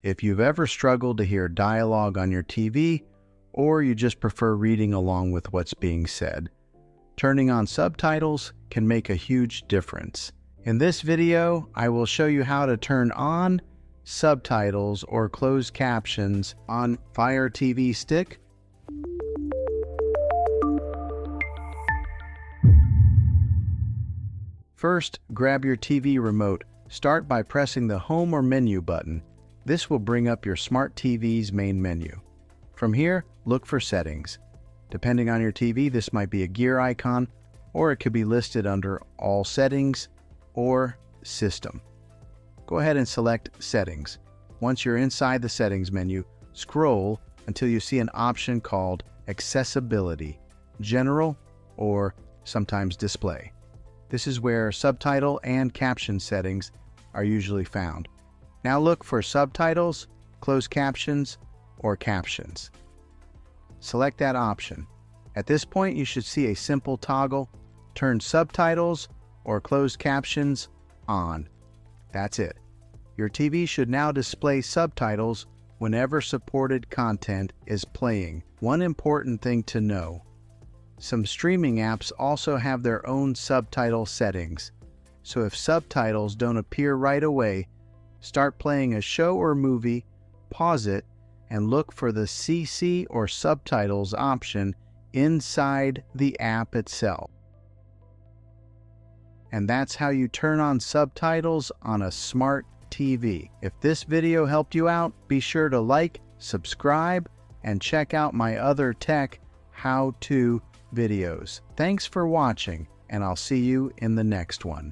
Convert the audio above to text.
If you've ever struggled to hear dialogue on your TV, or you just prefer reading along with what's being said, turning on subtitles can make a huge difference. In this video, I will show you how to turn on subtitles or closed captions on Fire TV Stick. First, grab your TV remote. Start by pressing the Home or Menu button. This will bring up your Smart TV's main menu. From here, look for Settings. Depending on your TV, this might be a gear icon, or it could be listed under All Settings or System. Go ahead and select Settings. Once you're inside the Settings menu, scroll until you see an option called Accessibility, General, or sometimes Display. This is where subtitle and caption settings are usually found. Now look for Subtitles, Closed Captions, or Captions. Select that option. At this point, you should see a simple toggle. Turn Subtitles or Closed Captions on. That's it. Your TV should now display subtitles whenever supported content is playing. One important thing to know: some streaming apps also have their own subtitle settings. So if subtitles don't appear right away, start playing a show or movie, pause it, and look for the CC or subtitles option inside the app itself. And that's how you turn on subtitles on a Smart TV. If this video helped you out, be sure to like, subscribe, and check out my other tech how-to videos. Thanks for watching, and I'll see you in the next one.